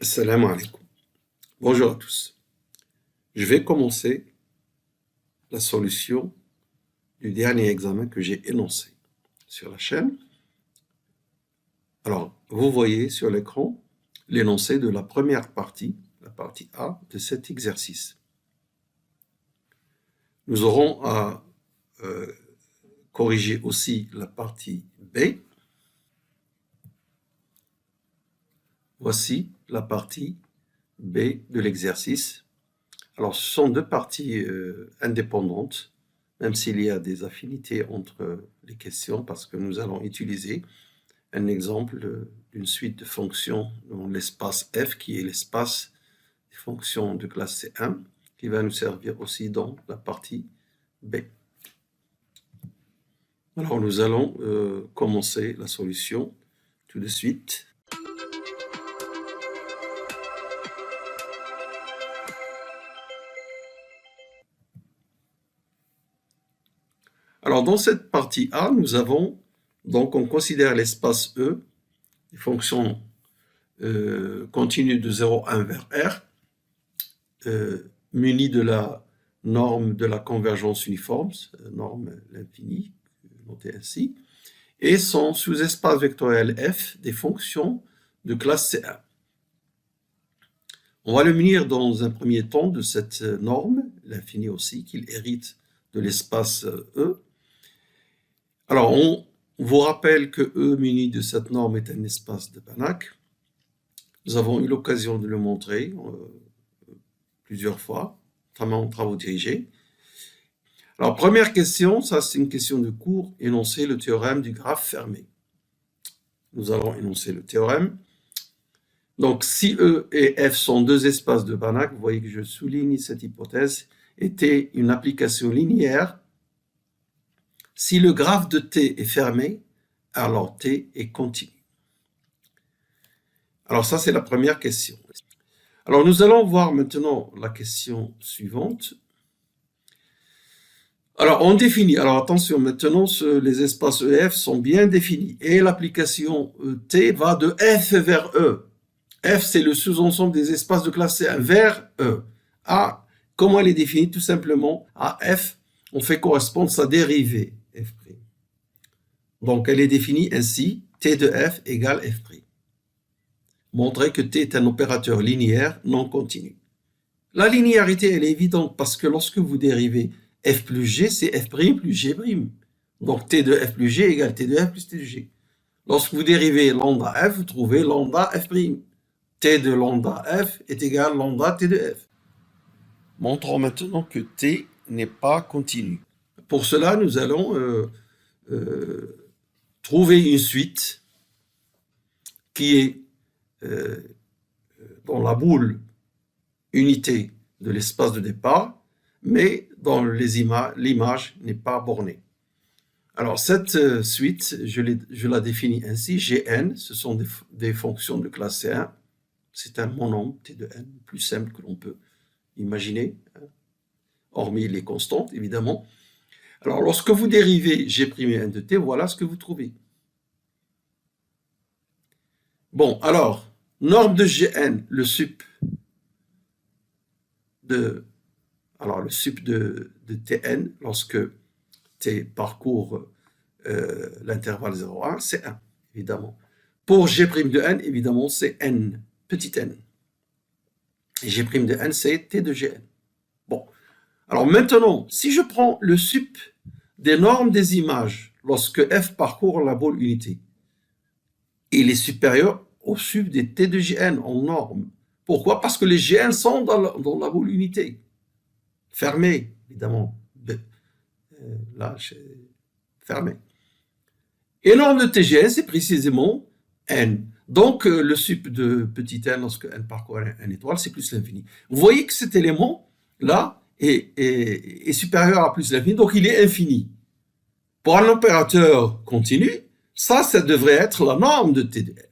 Salam alaikum. Bonjour à tous. Je vais commencer la solution du dernier examen que j'ai énoncé sur la chaîne. Alors, vous voyez sur l'écran l'énoncé de la première partie, la partie A de cet exercice. Nous aurons à corriger aussi la partie B. Voici la partie B de l'exercice. Alors, ce sont deux parties indépendantes, même s'il y a des affinités entre les questions, parce que nous allons utiliser un exemple d'une suite de fonctions dans l'espace F, qui est l'espace des fonctions de classe C1, qui va nous servir aussi dans la partie B. Alors, nous allons commencer la solution tout de suite. Alors, dans cette partie A, nous avons, donc on considère l'espace E, les fonctions continues de 0, 1 vers R, munies de la norme de la convergence uniforme, norme l'infini, notée ainsi, et sont sous espace vectoriel F des fonctions de classe C1. On va le munir dans un premier temps de cette norme, l'infini aussi, qu'il hérite de l'espace E. Alors, on vous rappelle que E muni de cette norme est un espace de Banach. Nous avons eu l'occasion de le montrer plusieurs fois, notamment en travaux dirigés. Alors, première question, ça c'est une question de cours, énoncer le théorème du graphe fermé. Nous allons énoncer le théorème. Donc, si E et F sont deux espaces de Banach, vous voyez que je souligne cette hypothèse, était une application linéaire. Si le graphe de T est fermé, alors T est continu. Alors ça, c'est la première question. Alors nous allons voir maintenant la question suivante. Alors on définit, alors attention, maintenant les espaces EF sont bien définis et l'application T va de F vers E. F, c'est le sous-ensemble des espaces de classe C1 vers E. A, comment elle est définie? Tout simplement, à F, on fait correspondre sa dérivée, F'. Donc elle est définie ainsi, T de F égale F'. Montrer que T est un opérateur linéaire non continu. La linéarité, elle est évidente parce que lorsque vous dérivez F plus G, c'est F' plus G'. Donc T de F plus G égale T de F plus T de G. Lorsque vous dérivez lambda F, vous trouvez lambda F'. T de lambda F est égal à lambda T de F. Montrons maintenant que T n'est pas continu. Pour cela, nous allons trouver une suite qui est dans la boule unité de l'espace de départ, mais dont l'image n'est pas bornée. Alors cette suite, je la définis ainsi, Gn, ce sont des fonctions de classe C1, c'est un monombre, T de n, le plus simple que l'on peut imaginer, hormis les constantes, évidemment. Alors, lorsque vous dérivez G'(n) de t, voilà ce que vous trouvez. Bon, alors, norme de Gn, le sup de Tn, lorsque t parcourt l'intervalle 0,1, c'est 1, évidemment. Pour G' de n, évidemment, c'est n, petit n. Et G' de n, c'est T de Gn. Bon, alors maintenant, si je prends le sup des normes des images lorsque f parcourt la boule unité, il est supérieur au sup des T de Gn en norme. Pourquoi? Parce que les Gn sont dans la boule unité, fermée, évidemment. Là, fermé. Et norme de TGN, c'est précisément n. Donc, le sup de petit n, lorsque n parcourt une étoile, c'est plus l'infini. Vous voyez que cet élément-là est supérieur à plus l'infini, donc il est infini. Pour un opérateur continu, ça devrait être la norme de t de n.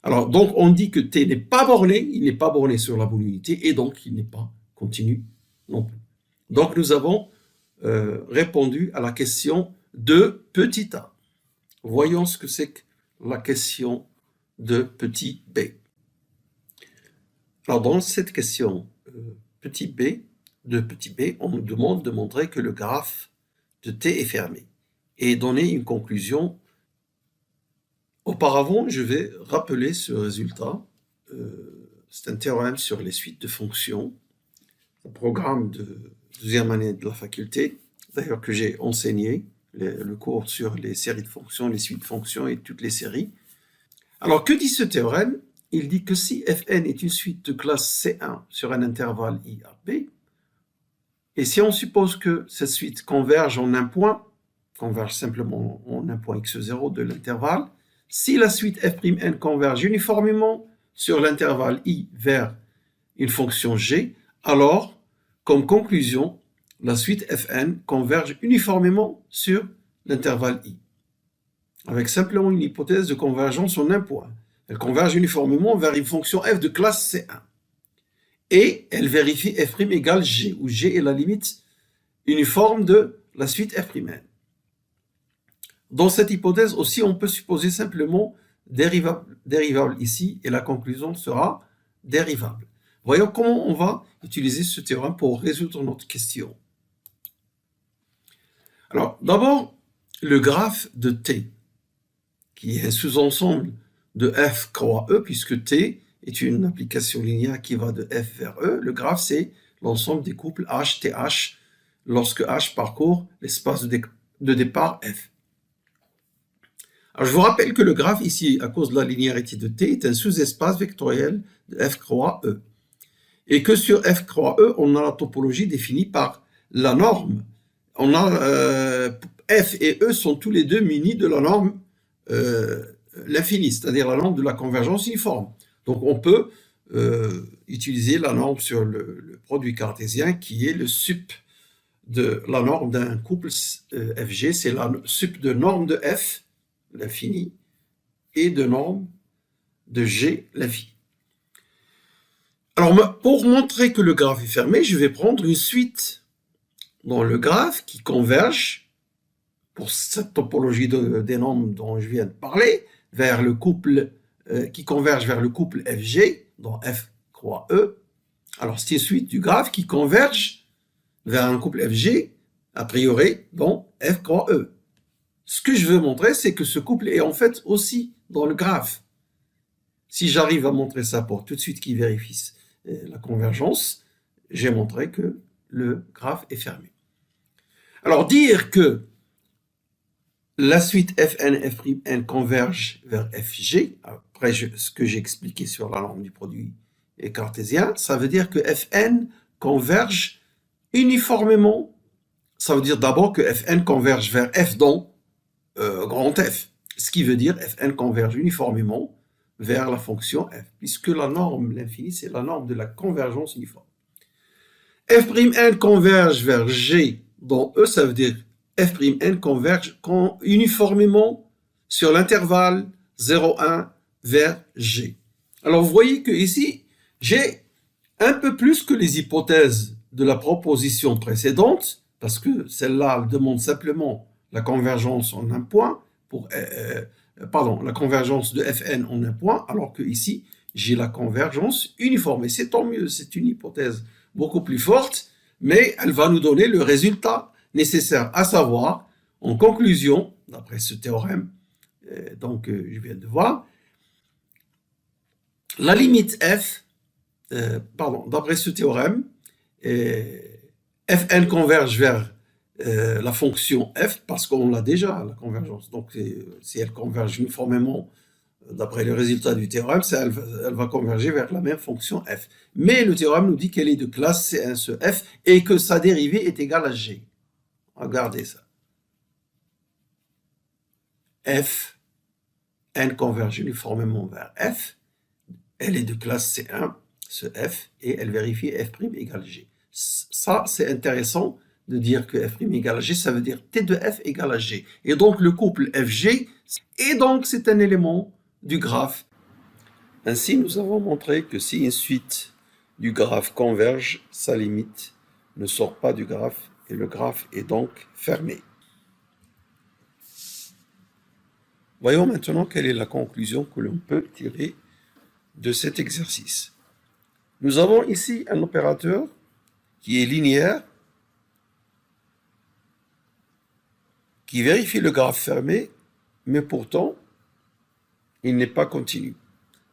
Alors, donc, on dit que t n'est pas borné, il n'est pas borné sur la boule unité, et donc il n'est pas continu non plus. Donc, nous avons répondu à la question de petit a. Voyons ce que c'est que la question de petit b. Alors, dans cette question petit b, on nous demande de montrer que le graphe de t est fermé et donner une conclusion. Auparavant, je vais rappeler ce résultat. C'est un théorème sur les suites de fonctions, un programme de deuxième année de la faculté, d'ailleurs que j'ai enseigné, le cours sur les séries de fonctions, les suites de fonctions et toutes les séries. Alors, que dit ce théorème? Il dit que si Fn est une suite de classe C1 sur un intervalle I à B, et si on suppose que cette suite converge en un point, converge simplement en un point x0 de l'intervalle, si la suite F'N converge uniformément sur l'intervalle I vers une fonction G, alors, comme conclusion, la suite Fn converge uniformément sur l'intervalle I, avec simplement une hypothèse de convergence en un point. Elle converge uniformément vers une fonction f de classe C1. Et elle vérifie f' égale g, où g est la limite uniforme de la suite F'N. Dans cette hypothèse aussi, on peut supposer simplement dérivable ici, et la conclusion sera dérivable. Voyons comment on va utiliser ce théorème pour résoudre notre question. Alors, d'abord, le graphe de t, qui est un sous-ensemble de f croix E, puisque T est une application linéaire qui va de F vers E. Le graphe, c'est l'ensemble des couples H, TH, lorsque H parcourt l'espace de départ F. Alors, je vous rappelle que le graphe, ici, à cause de la linéarité de T, est un sous-espace vectoriel de F croix E. Et que sur F croix E, on a la topologie définie par la norme. On a F et E sont tous les deux munis de la norme l'infini, c'est-à-dire la norme de la convergence uniforme. Donc on peut utiliser la norme sur le produit cartésien qui est le sup de la norme d'un couple FG, c'est la sup de norme de F, l'infini, et de norme de G, l'infini. Alors pour montrer que le graphe est fermé, je vais prendre une suite dans le graphe qui converge, pour cette topologie des normes dont je viens de parler, vers le couple qui converge vers le couple FG, dont F croix E. Alors, c'est une suite du graphe qui converge vers un couple FG, a priori, dont F croix E. Ce que je veux montrer, c'est que ce couple est en fait aussi dans le graphe. Si j'arrive à montrer ça pour tout de suite qui vérifie la convergence, j'ai montré que le graphe est fermé. Alors, dire que la suite Fn, F'N converge vers Fg, après ce que j'ai expliqué sur la norme du produit cartésien, ça veut dire que Fn converge uniformément, ça veut dire d'abord que Fn converge vers F dans grand F, ce qui veut dire Fn converge uniformément vers la fonction f, puisque la norme, l'infini, c'est la norme de la convergence uniforme. F'N converge vers G dans E, ça veut dire F'N converge uniformément sur l'intervalle 0,1 vers G. Alors vous voyez que ici, j'ai un peu plus que les hypothèses de la proposition précédente, parce que celle-là demande simplement la convergence en un point, la convergence de Fn en un point, alors que ici, j'ai la convergence uniforme. Et c'est tant mieux, c'est une hypothèse beaucoup plus forte, mais elle va nous donner le résultat nécessaire, à savoir, en conclusion, d'après ce théorème, je viens de voir, la limite f, d'après ce théorème, Fn converge vers la fonction f, parce qu'on l'a déjà, la convergence. Donc, si elle converge uniformément, d'après le résultat du théorème, elle va converger vers la même fonction f. Mais le théorème nous dit qu'elle est de classe C1 ce f et que sa dérivée est égale à g. Regardez ça. F, n converge uniformément vers f, elle est de classe C1, ce f, et elle vérifie f' égale g. Ça, c'est intéressant de dire que f' égale à g, ça veut dire t de f égale à g. Et donc, le couple fg, et donc c'est un élément du graphe. Ainsi, nous avons montré que si une suite du graphe converge, sa limite ne sort pas du graphe, et le graphe est donc fermé. Voyons maintenant quelle est la conclusion que l'on peut tirer de cet exercice. Nous avons ici un opérateur qui est linéaire, qui vérifie le graphe fermé, mais pourtant, il n'est pas continu.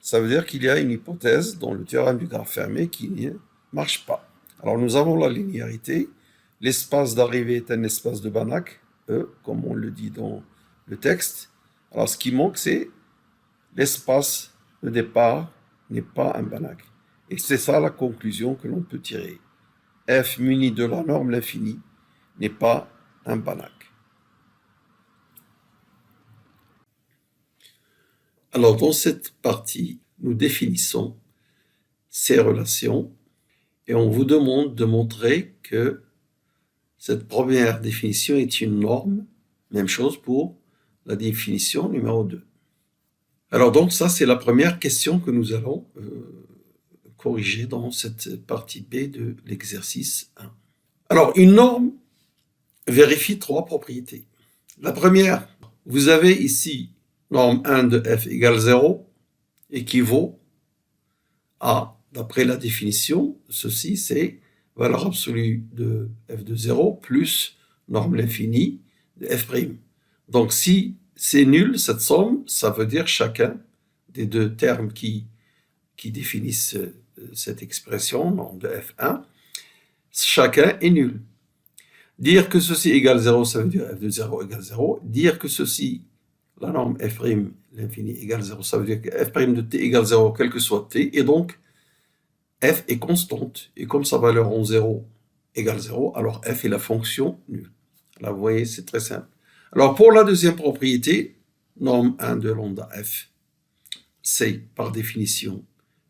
Ça veut dire qu'il y a une hypothèse dans le théorème du graphe fermé qui ne marche pas. Alors nous avons la linéarité. L'espace d'arrivée est un espace de Banach, E, comme on le dit dans le texte. Alors ce qui manque, c'est l'espace de départ n'est pas un Banach. Et c'est ça la conclusion que l'on peut tirer. F muni de la norme l'infini n'est pas un Banach. Alors dans cette partie, nous définissons ces relations et on vous demande de montrer que cette première définition est une norme. Même chose pour la définition numéro 2. Alors donc ça, c'est la première question que nous allons corriger dans cette partie B de l'exercice 1. Alors, une norme vérifie 3 propriétés. La première, vous avez ici norme 1 de f égale 0, équivaut à, d'après la définition, ceci c'est valeur absolue de f de 0 plus norme l'infini de f'. Donc si c'est nul, cette somme, ça veut dire chacun des deux termes qui définissent cette expression, norme de f1, chacun est nul. Dire que ceci égale 0, ça veut dire f de 0 égale 0. Dire que ceci, la norme f', l'infini égale 0, ça veut dire que f' de t égale 0, quel que soit t, et donc f est constante. Et comme sa valeur en 0 égale 0, alors f est la fonction nulle. Là, vous voyez, c'est très simple. Alors, pour la deuxième propriété, norme 1 de lambda f, c'est par définition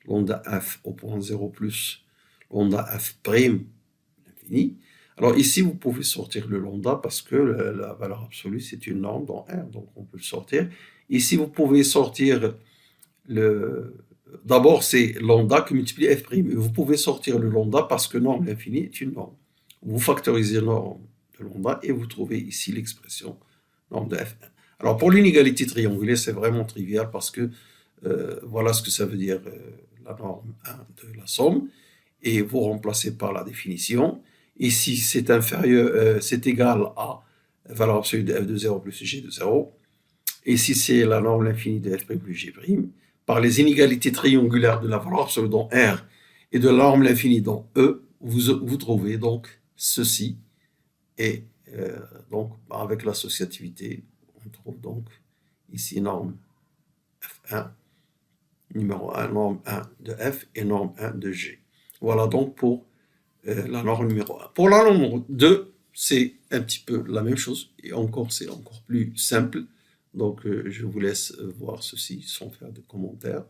lambda f au point 0 plus lambda f', l'infini. Alors ici, vous pouvez sortir le lambda parce que la valeur absolue, c'est une norme dans R, donc on peut le sortir. Ici, vous pouvez sortir le... D'abord, c'est lambda qui multiplie f'. Vous pouvez sortir le lambda parce que norme l'infini est une norme. Vous factorisez norme de lambda et vous trouvez ici l'expression norme de f'. Alors pour l'inégalité triangulaire, c'est vraiment trivial parce que voilà ce que ça veut dire la norme 1 de la somme. Et vous remplacez par la définition. Ici, c'est inférieur, c'est égal à valeur absolue de f de 0 plus g de 0. Ici, c'est la norme l'infini de f' plus g'. Par les inégalités triangulaires de la valeur absolue dans R et de la norme l'infini dans E, vous trouvez donc ceci. Et donc, avec l'associativité, on trouve donc ici norme f1, numéro 1, norme 1 de f et norme 1 de g. Voilà donc pour la norme numéro 1. Pour la norme 2, c'est un petit peu la même chose, et encore, c'est encore plus simple. Donc, je vous laisse voir ceci sans faire de commentaires.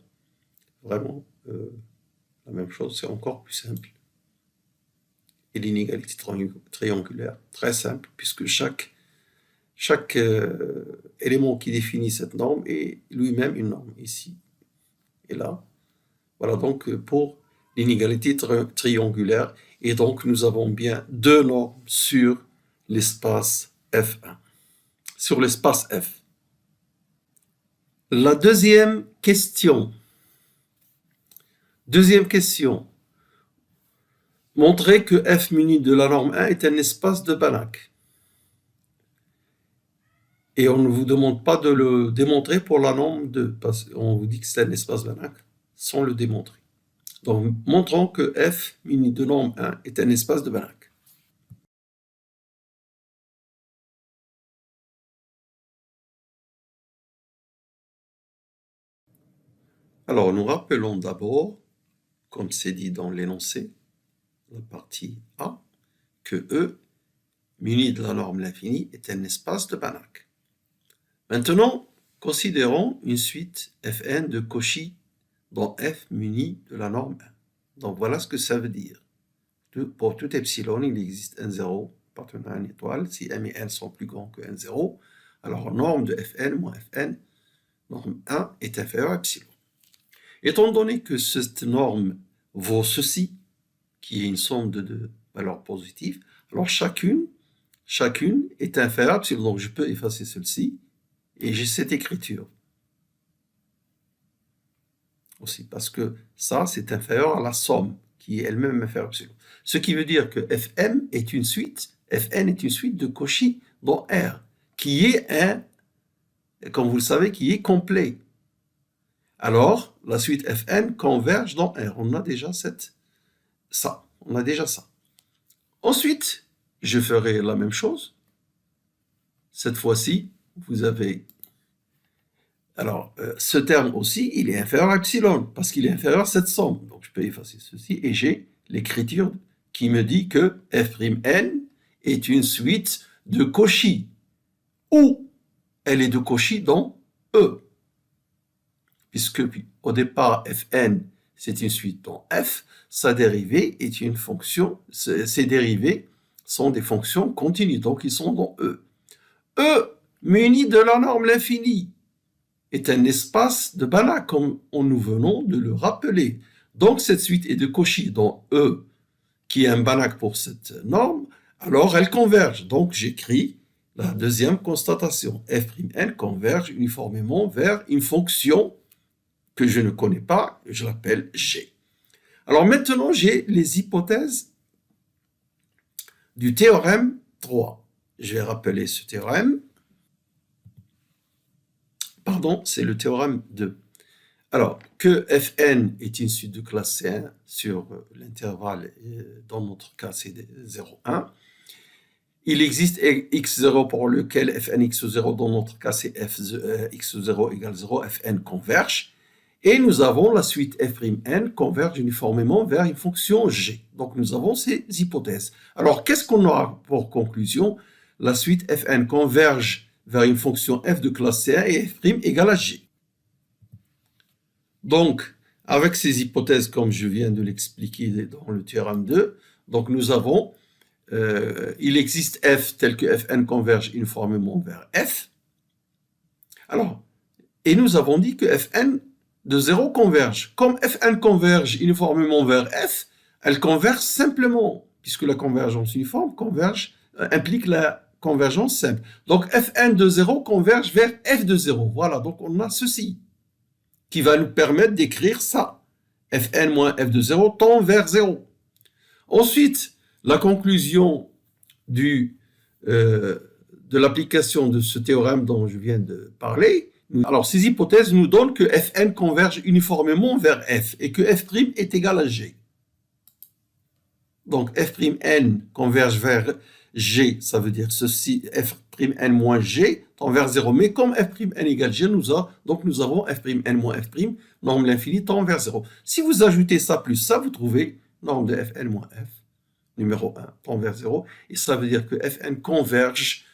Vraiment, la même chose, c'est encore plus simple. Et l'inégalité triangulaire, très simple, puisque chaque élément qui définit cette norme est lui-même une norme, ici et là. Voilà donc pour l'inégalité triangulaire. Et donc, nous avons bien deux normes sur l'espace F1, sur l'espace F. La deuxième question. Montrer que F muni de la norme 1 est un espace de Banach. Et on ne vous demande pas de le démontrer pour la norme 2, parce qu'on vous dit que c'est un espace Banach sans le démontrer. Donc, montrons que F muni de norme 1 est un espace de Banach. Alors, nous rappelons d'abord, comme c'est dit dans l'énoncé, la partie A, que E, muni de la norme l'infini, est un espace de Banach. Maintenant, considérons une suite Fn de Cauchy dont F muni de la norme 1. Donc, voilà ce que ça veut dire. Pour tout epsilon, il existe un 0 appartenant à une étoile. Si m et n sont plus grands que n 0, alors norme de Fn moins Fn, norme 1, est inférieure à epsilon. Étant donné que cette norme vaut ceci, qui est une somme de deux valeurs positives, alors chacune est inférieure à epsilon. Donc je peux effacer celle-ci, et j'ai cette écriture. aussi, parce que ça, c'est inférieur à la somme, qui est elle-même inférieure à epsilon. Ce qui veut dire que Fm est une suite, Fn est une suite de Cauchy dans R, qui est comme vous le savez, qui est complet. Alors, la suite Fn converge dans R. On a déjà ça. On a déjà ça. Ensuite, je ferai la même chose. Cette fois-ci, vous avez... Alors, ce terme aussi, il est inférieur à epsilon, parce qu'il est inférieur à cette somme. Donc, je peux effacer ceci, et j'ai l'écriture qui me dit que F'N est une suite de Cauchy, ou elle est de Cauchy dans E. Puisque au départ, Fn, c'est une suite dans F, sa dérivée est une fonction, ces dérivées sont des fonctions continues, donc ils sont dans E. E, muni de la norme l'infini, est un espace de Banach, comme nous venons de le rappeler. Donc cette suite est de Cauchy dans E, qui est un Banach pour cette norme, alors elle converge. Donc j'écris la deuxième constatation. F'N converge uniformément vers une fonction que je ne connais pas, je l'appelle G. Alors maintenant, j'ai les hypothèses du théorème 3. Je vais rappeler ce théorème. Pardon, c'est le théorème 2. Alors, que Fn est une suite de classe C1 sur l'intervalle, dans notre cas c'est 0, 1. Il existe x0 pour lequel Fn x0, dans notre cas c'est x0 égale 0, Fn converge. Et nous avons la suite F'N converge uniformément vers une fonction G. Donc nous avons ces hypothèses. Alors qu'est-ce qu'on aura pour conclusion? La suite Fn converge vers une fonction f de classe C1 et f' égale à G. Donc, avec ces hypothèses, comme je viens de l'expliquer dans le théorème 2, donc nous avons, il existe f tel que Fn converge uniformément vers f. Alors, et nous avons dit que Fn de 0 converge. Comme Fn converge uniformément vers f, elle converge simplement, puisque la convergence uniforme implique la convergence simple. Donc Fn de 0 converge vers f de 0. Voilà, donc on a ceci, qui va nous permettre d'écrire ça. Fn moins f de 0 tend vers 0. Ensuite, la conclusion de l'application de ce théorème dont je viens de parler. Alors, ces hypothèses nous donnent que Fn converge uniformément vers f et que f' est égal à g. Donc, F'N converge vers g, ça veut dire ceci, F'N moins g tend vers 0. Mais comme F'N égale g, nous avons F'N moins F', norme de l'infini, tend vers 0. Si vous ajoutez ça plus ça, vous trouvez norme de Fn moins f, numéro 1, tend vers 0. Et ça veut dire que Fn converge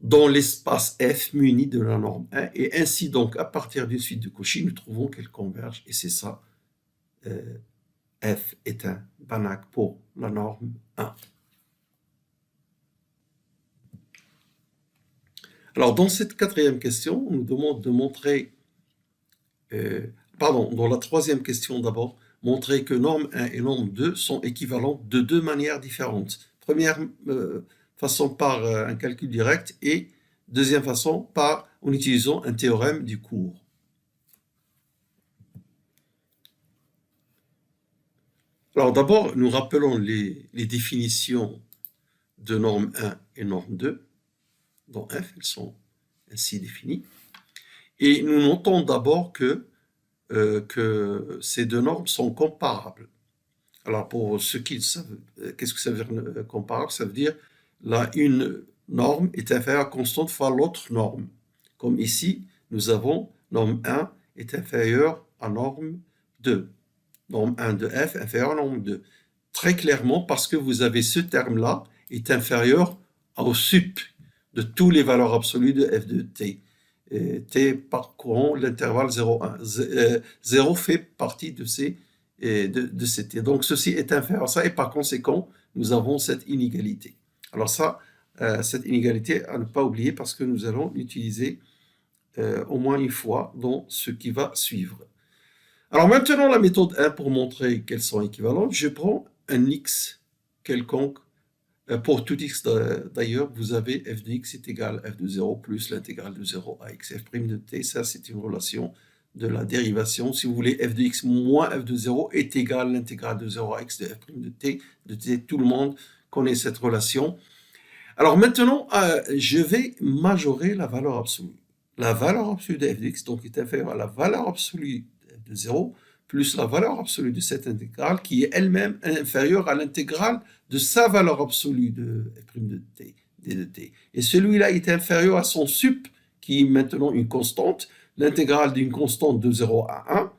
dans l'espace F muni de la norme 1. Et ainsi, donc, à partir d'une suite de Cauchy, nous trouvons qu'elle converge. Et c'est ça, F est un Banach pour la norme 1. Alors, dans cette quatrième question, on nous demande de montrer, dans la troisième question d'abord, montrer que norme 1 et norme 2 sont équivalentes de deux manières différentes. Première façon par un calcul direct et deuxième façon en utilisant un théorème du cours. Alors d'abord, nous rappelons les définitions de norme 1 et norme 2. Dans F, elles sont ainsi définies. Et nous notons d'abord que ces deux normes sont comparables. Alors pour ceux qui savent, qu'est-ce que ça veut dire comparable? Ça veut dire là, une norme est inférieure à constante fois l'autre norme. Comme ici, nous avons norme 1 est inférieure à norme 2. Norme 1 de f inférieure à norme 2. Très clairement, parce que vous avez ce terme-là est inférieur au sup de toutes les valeurs absolues de f de t. Et t parcourant l'intervalle 0,1. 0 fait partie de ces t. Donc ceci est inférieur à ça et par conséquent, nous avons cette inégalité. Alors ça, cette inégalité à ne pas oublier parce que nous allons l'utiliser au moins une fois dans ce qui va suivre. Alors maintenant, la méthode 1 pour montrer qu'elles sont équivalentes, je prends un x quelconque. Pour tout x d'ailleurs, vous avez f de x est égal à f de 0 plus l'intégrale de 0 à x f' de t. Ça, c'est une relation de la dérivation. Si vous voulez, f de x moins f de 0 est égal à l'intégrale de 0 à x de f' de t. Tout le monde connaît cette relation. Alors maintenant, je vais majorer la valeur absolue. La valeur absolue de f de x donc, est inférieure à la valeur absolue de f de 0 plus la valeur absolue de cette intégrale qui est elle-même inférieure à l'intégrale de sa valeur absolue de f' de t, d de t. Et celui-là est inférieur à son sup, qui est maintenant une constante, l'intégrale d'une constante de 0 à 1,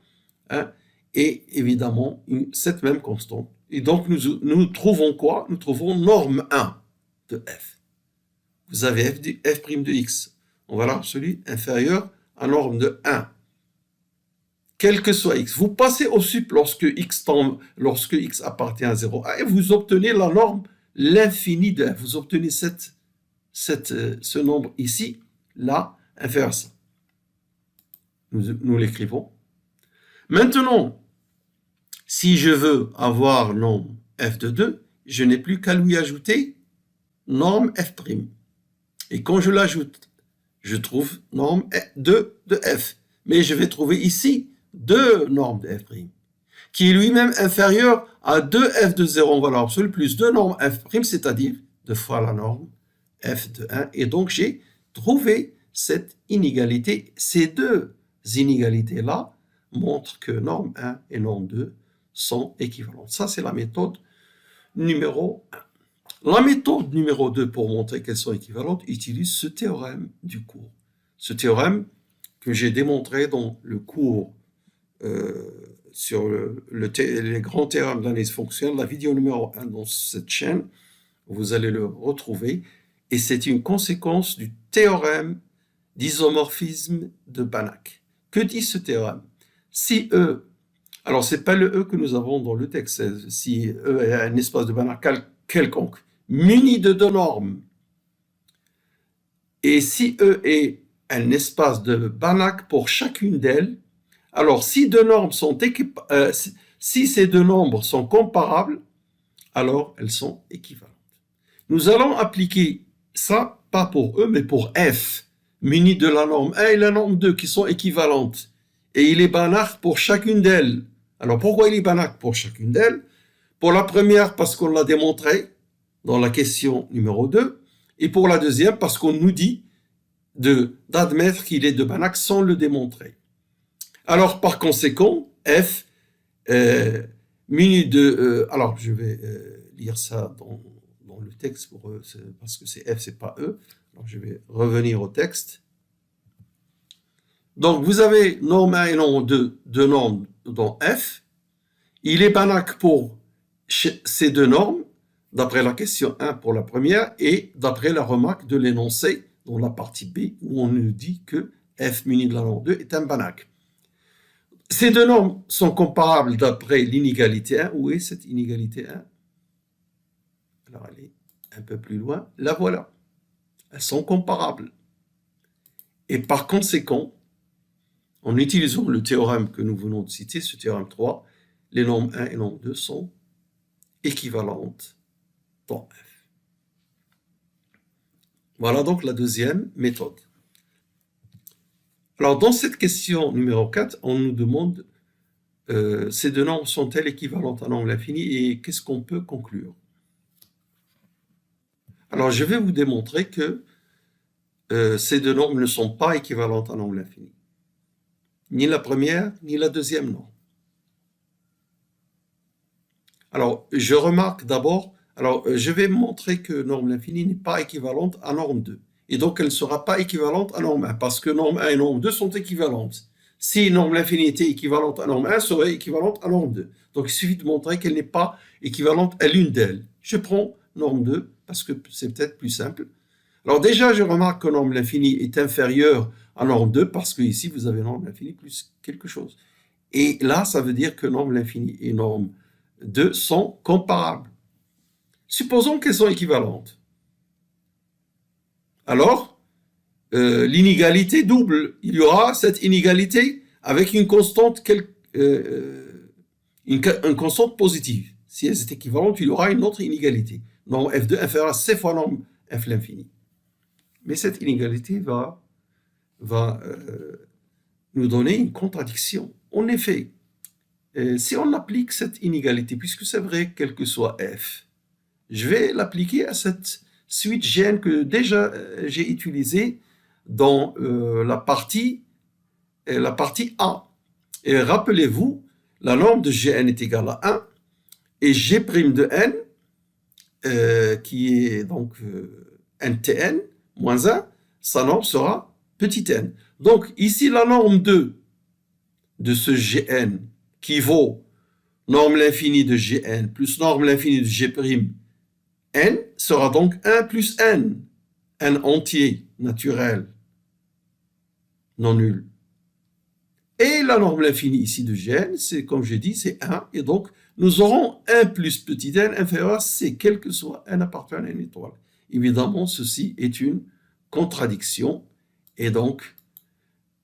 hein, et évidemment cette même constante. Et donc nous trouvons quoi? Nous trouvons norme 1 de f. Vous avez f' de x en valeur absolue inférieure à norme de 1. Quel que soit x. Vous passez au sup lorsque x appartient à 0 et vous obtenez la norme, l'infini de f. Vous obtenez ce nombre ici, là, inférieur à ça. Nous l'écrivons. Maintenant, si je veux avoir norme f de 2, je n'ai plus qu'à lui ajouter norme f'. Et quand je l'ajoute, je trouve norme 2 de f. Mais je vais trouver ici 2 normes de f', qui est lui-même inférieur à 2f de 0 en valeur absolue plus 2 normes f', c'est-à-dire 2 fois la norme f de 1. Et donc, j'ai trouvé cette inégalité. Ces deux inégalités-là montrent que norme 1 et norme 2 sont équivalentes. Ça, c'est la méthode numéro 1. La méthode numéro 2 pour montrer qu'elles sont équivalentes utilise ce théorème du cours. que j'ai démontré dans le cours sur les grands théorèmes de l'analyse fonctionnelle, la vidéo numéro 1 dans cette chaîne, vous allez le retrouver, et c'est une conséquence du théorème d'isomorphisme de Banach. Que dit ce théorème? Si E, alors c'est pas le E que nous avons dans le texte, si E est un espace de Banach quelconque, muni de deux normes, et si E est un espace de Banach pour chacune d'elles, alors si ces deux nombres sont comparables, alors elles sont équivalentes. Nous allons appliquer ça, pas pour E, mais pour F, muni de la norme 1 et la norme 2, qui sont équivalentes. Et il est Banach pour chacune d'elles. Alors pourquoi il est Banach pour chacune d'elles? Pour la première, parce qu'on l'a démontré dans la question numéro 2, et pour la deuxième, parce qu'on nous dit d'admettre qu'il est de Banach sans le démontrer. Alors par conséquent, F, muni de... alors je vais lire ça dans le texte pour eux, parce que c'est F, c'est pas E. Alors je vais revenir au texte. Donc vous avez norme 1 et norme 2, deux normes dans F. Il est Banach pour ces deux normes, d'après la question 1 pour la première, et d'après la remarque de l'énoncé dans la partie B, où on nous dit que F muni de la norme 2 est un Banach. Ces deux normes sont comparables d'après l'inégalité 1. Où est cette inégalité 1? Alors, elle est un peu plus loin. La voilà. Elles sont comparables. Et par conséquent, en utilisant le théorème que nous venons de citer, ce théorème 3, les normes 1 et norme 2 sont équivalentes dans F. Voilà donc la deuxième méthode. Alors, dans cette question numéro 4, on nous demande ces deux normes sont-elles équivalentes à norme l'infini et qu'est-ce qu'on peut conclure? Alors, je vais vous démontrer que ces deux normes ne sont pas équivalentes à norme l'infini. Ni la première, ni la deuxième norme. Alors, je remarque d'abord, je vais montrer que norme l'infini n'est pas équivalente à norme 2. Et donc, elle ne sera pas équivalente à norme 1, parce que norme 1 et norme 2 sont équivalentes. Si norme l'infini était équivalente à norme 1, elle serait équivalente à norme 2. Donc, il suffit de montrer qu'elle n'est pas équivalente à l'une d'elles. Je prends norme 2, parce que c'est peut-être plus simple. Alors déjà, je remarque que norme l'infini est inférieure à norme 2, parce que ici, vous avez norme l'infini plus quelque chose. Et là, ça veut dire que norme l'infini et norme 2 sont comparables. Supposons qu'elles sont équivalentes. Alors, l'inégalité double. Il y aura cette inégalité avec une constante, une constante positive. Si elles sont équivalentes, il y aura une autre inégalité. Norme F2 inférieure à C fois norme F l'infini. Mais cette inégalité va nous donner une contradiction. En effet, si on applique cette inégalité, puisque c'est vrai, quel que soit f, je vais l'appliquer à cette suite Gn que déjà j'ai utilisée dans la partie A. Et rappelez-vous, la norme de Gn est égale à 1, et G' de n, qui est donc ntn moins 1, sa norme sera petit n. Donc ici, la norme 2 de ce Gn qui vaut norme l'infini de Gn plus norme l'infini de G' n sera donc 1 plus n entier, naturel, non nul. Et la norme l'infini ici de Gn, c'est comme j'ai dit, c'est 1, et donc nous aurons 1 plus petit n inférieur à c, quel que soit n appartenant à une étoile. Évidemment, ceci est une contradiction, et donc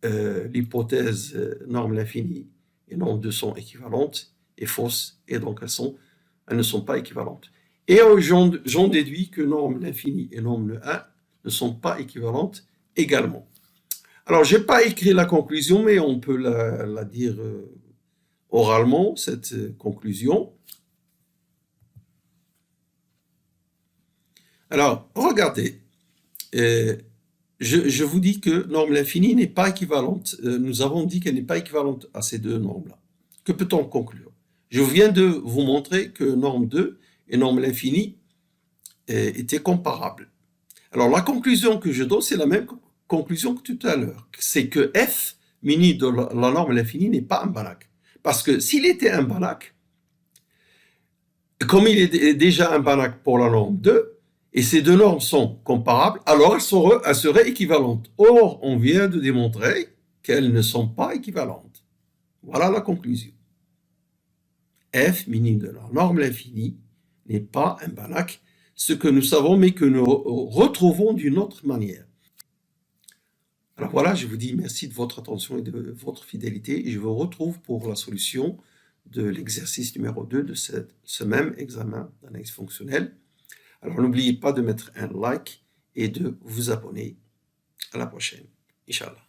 l'hypothèse norme l'infini et norme 2 sont équivalentes est fausse, et donc elles ne sont pas équivalentes. Et j'en déduis que norme l'infini et norme 1 ne sont pas équivalentes également. Alors, je n'ai pas écrit la conclusion, mais on peut la dire oralement, cette conclusion. Alors, regardez, je vous dis que norme l'infini n'est pas équivalente. Nous avons dit qu'elle n'est pas équivalente à ces deux normes-là. Que peut-on conclure? Je viens de vous montrer que norme 2 et norme l'infini étaient comparables. Alors, la conclusion que je donne, c'est la même conclusion que tout à l'heure. C'est que f mini de la norme l'infini n'est pas un Banach. Parce que s'il était un Banach, comme il est déjà un Banach pour la norme 2, et ces deux normes sont comparables, alors elles seraient équivalentes. Or, on vient de démontrer qu'elles ne sont pas équivalentes. Voilà la conclusion. F mini de la norme l'infini n'est pas un Banach, ce que nous savons, mais que nous retrouvons d'une autre manière. Alors voilà, je vous dis merci de votre attention et de votre fidélité, et je vous retrouve pour la solution de l'exercice numéro 2 de ce même examen d'analyse fonctionnelle. Alors n'oubliez pas de mettre un like et de vous abonner. À la prochaine, Inch'Allah.